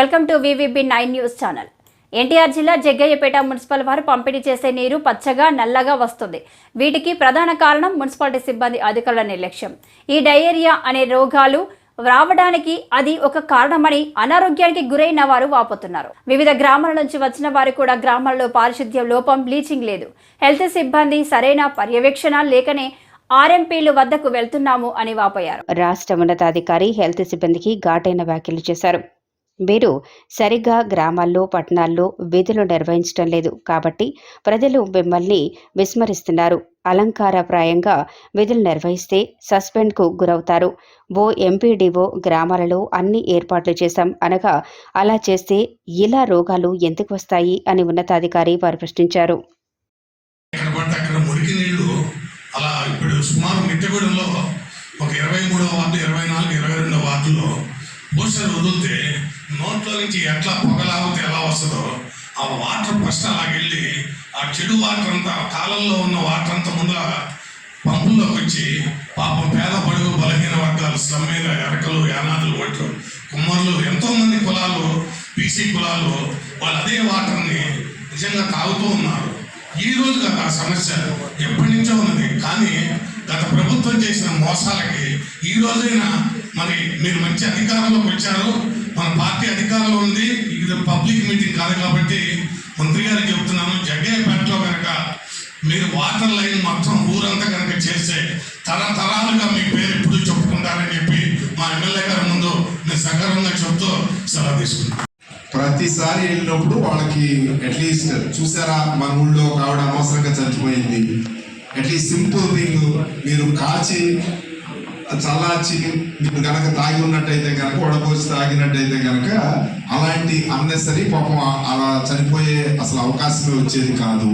Welcome to VVB9 news channel. NTR జిల్లా Jaggayyapeta municipal వారు పంపిణీ చేసే నీరు పచ్చగా నల్లగా వస్తుంది. వీటికి ప్రధాన కారణం మున్సిపాలిటీ సిబ్బంది అధికారుల నిర్లక్ష్యం. ఈ డయేరియా అనే రోగాలు రావడానికి అది ఒక కారణమని అనారోగ్యానికి గురైన వారు వాపోతున్నారు. వివిధ గ్రామాల నుంచి వచ్చిన వారు కూడా గ్రామాల్లో పారిశుద్ధ్య లోపం, బ్లీచింగ్ లేదు, హెల్త్ సిబ్బంది సరైన పర్యవేక్షణ లేకనే ఆర్ఎంపీలు వద్దకు వెళ్తున్నాము అని వాపోయారు. రాష్ట్ర ఉన్నతాధికారి హెల్త్ సిబ్బందికి ఘాటైన వ్యాఖ్యలు చేశారు. మీరు సరిగ్గా గ్రామాల్లో, పట్టణాల్లో విధులు నిర్వహించడం లేదు కాబట్టి ప్రజలు మిమ్మల్ని విస్మరిస్తున్నారు. అలంకారప్రాయంగా విధులు నిర్వహిస్తే సస్పెండ్కు గురవుతారు. ఎంపీడీఓ గ్రామాలలో అన్ని ఏర్పాట్లు చేశాం అనగా అలా చేస్తే ఇలా రోగాలు ఎందుకు వస్తాయి అని ఉన్నతాధికారి వారు ప్రశ్నించారు. అలా ఇప్పుడు సుమారు మిట్టగూడెంలో ఒక 23వ వార్డు, 24, 22వ వార్డులో పోస్టర్ వదిలితే నోట్లో నుంచి ఎట్లా పొగలాగితే ఎలా వస్తుందో ఆ వాటర్ ఫస్ట్ అలాగెళ్ళి ఆ చెడు వాటర్ అంతా, కాలంలో ఉన్న వాటర్ అంతా ముందర పంపుల్లోకి వచ్చి పాపం పేద బడుగు బలహీన వర్గాలు, స్లమ్ మీద ఎరకలు, యానాదులు, ఒట్లు, కుమ్మర్లు, ఎంతోమంది కులాలు, బీసీ కులాలు వాళ్ళు అదే వాటర్ని నిజంగా తాగుతూ ఉన్నారు. ఈ రోజు కదా ఆ సమస్య ఎప్పటి నుంచో ఉన్నది. కానీ గత ప్రభుత్వం చేసిన మోసాలకి ఈ రోజైనా మరి మీరు మంచి అధికారంలోకి వచ్చారు, మన పార్టీ అధికారంలో ఉంది, ఇది పబ్లిక్ మీటింగ్ కాదు కాబట్టి మంత్రి గారికి చెబుతున్నాను, జగ్గయ్యపేటలో కనుక మీరు వాటర్ లైన్ మొత్తం ఊరంతా కనుక చేస్తే తరతరాలుగా మీ పేరు ఎప్పుడు చెప్పుకుంటారని చెప్పి మా ఎమ్మెల్యే గారి ముందు నేను సగర్వంగా చెబుతూ సెలవు తీసుకున్నాను. ప్రతిసారి వెళ్ళినప్పుడు వాళ్ళకి అట్లీస్ట్ చూసారా మన ఊళ్ళో ఒక ఆవిడ అనవసరంగా చచ్చిపోయింది, అట్లీస్ట్ సింపుల్ థింగ్ మీరు కాచి చల్లార్చి మీరు కనుక తాగి ఉన్నట్టయితే కనుక, వడపోసి తాగినట్టయితే కనుక అలాంటి అన్నెసరీ పాపం అలా చనిపోయే అసలు అవకాశమే వచ్చేది కాదు.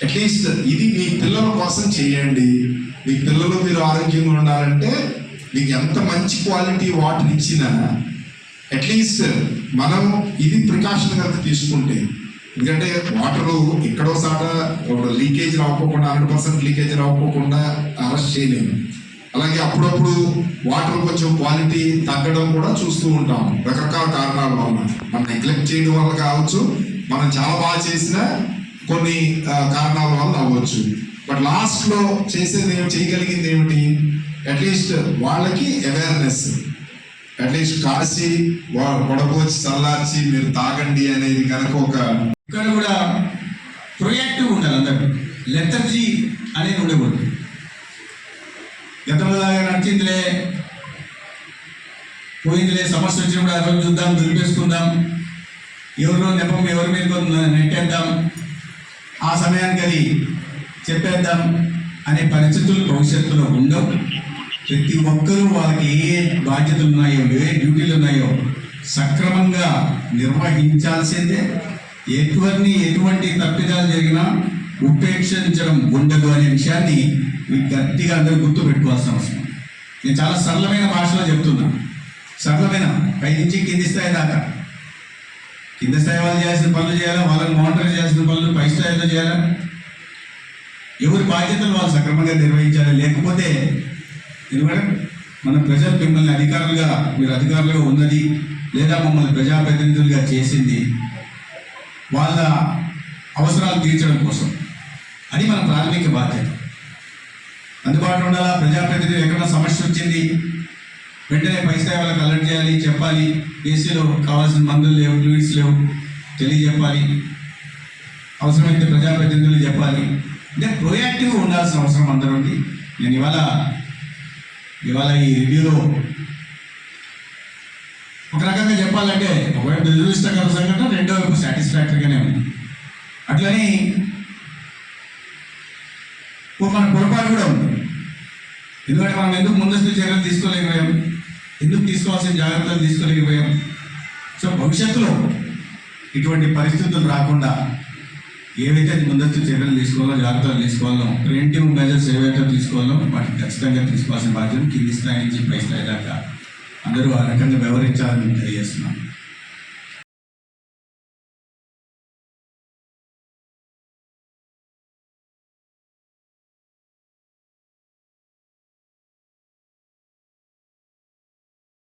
అట్లీస్ట్ ఇది మీ పిల్లల కోసం చేయండి. మీ పిల్లలు మీరు ఆరోగ్యంగా ఉండాలంటే మీకు ఎంత మంచి క్వాలిటీ వాటర్ ఇచ్చినా అట్లీస్ట్ మనం ఇది ప్రికాషన్ కనుక తీసుకుంటే, ఎందుకంటే వాటరు ఎక్కడో సాట లీకేజ్ రాకపోకుండా 100% లీకేజ్ రాకపోకుండా అరెస్ట్ చేయలేము. అలాగే అప్పుడప్పుడు వాటర్ కొంచెం క్వాలిటీ తగ్గడం కూడా చూస్తూ ఉంటాం రకరకాల కారణాల వల్ల. మనం నెగ్లెక్ట్ చేయడం వల్ల కావచ్చు, మనం చాలా బాగా చేసిన కొన్ని కారణాల వల్ల అవ్వచ్చు. బట్ లాస్ట్లో చేయగలిగింది ఏమిటి, అట్లీస్ట్ వాళ్ళకి అవేర్నెస్, అట్లీస్ట్ కాసి వడపోచి చల్లార్చి మీరు తాగండి అనేది కనుక ఒక ఇక్కడ కూడా ప్రొయాక్టివ్ ఉండాలి. అందరూ లెథర్జీ అనేది ఉండకూడదు. గతంలో నడిచిందిలే పోయిందిలే, సమస్య వచ్చినప్పుడు ఆ రోజు చూద్దాం, దులిపేసుకుందాం, ఎవరో నెపం ఎవరి మీద నెట్టేద్దాం, ఆ సమయానికి అది చెప్పేద్దాం అనే పరిస్థితులు భవిష్యత్తులో ఉండవు. ప్రతి ఒక్కరూ వాళ్ళకి ఏ బాధ్యతలు ఉన్నాయో, ఏ డ్యూటీలు ఉన్నాయో సక్రమంగా నిర్వహించాల్సిందే. ఎటువంటి తప్పిదాలు జరిగినా ఉపేక్షించడం ఉండదు అనే విషయాన్ని మీకు గట్టిగా అందరూ గుర్తు పెట్టుకోవాల్సిన అవసరం. నేను చాలా సరళమైన భాషలో చెప్తున్నా. సరళమైన పై నుంచి కింది స్థాయి దాకా. కింద స్థాయి వాళ్ళు చేయాల్సిన పనులు చేయాలా, వాళ్ళని మానిటర్ చేయాల్సిన పనులు పై స్థాయిలో చేయాలా. ఎవరి బాధ్యతలు వాళ్ళు సక్రమంగా నిర్వహించాలి. లేకపోతే ఎందుకంటే మన ప్రజలు మిమ్మల్ని అధికారులుగా, మీరు అధికారులుగా ఉన్నది లేదా మమ్మల్ని ప్రజాప్రతినిధులుగా చేసింది వాళ్ళ అవసరాలు తీర్చడం కోసం. అది మన ప్రాథమిక బాధ్యత. అందుబాటులో ఉండాలా. ప్రజాప్రతినిధులు ఎక్కడైనా సమస్య వచ్చింది వెంటనే పై స్థాయి వాళ్ళకి అలర్ట్ చేయాలి, చెప్పాలి. ఏసీలో కావాల్సిన మందులు లేవు, ఫ్లూయిడ్స్ లేవు, తెలియజెప్పాలి. అవసరమైతే ప్రజాప్రతినిధులు చెప్పాలి. అంటే ప్రొయాక్టివ్గా ఉండాల్సిన అవసరం అందరూ ఉంది. నేను ఇవాళ ఈ రివ్యూలో ఒక రకంగా చెప్పాలంటే ఒకవైపు దురదృష్టకర సంఘటన, రెండో వైపు సాటిస్ఫాక్టరీగానే ఉంది. అట్లని మన పొరపాటు కూడా ఉంది. ఎందుకంటే మనం ఎందుకు ముందస్తు చర్యలు తీసుకోలేకపోయాం, ఎందుకు తీసుకోవాల్సిన జాగ్రత్తలు తీసుకోలేకపోయాం. సో భవిష్యత్తులో ఇటువంటి పరిస్థితులు రాకుండా ఏవైతే ముందస్తు చర్యలు తీసుకోవాలో, జాగ్రత్తలు తీసుకోవాలో, ప్రివెంటివ్ మెజర్స్ ఏవైతే తీసుకోవాలో వాటిని ఖచ్చితంగా తీసుకోవాల్సిన బాధ్యత కింది స్థాయి నుంచి పై స్థాయి దాకా అందరూ ఆ రకంగా వ్యవహరించాలని తెలియజేస్తున్నాం.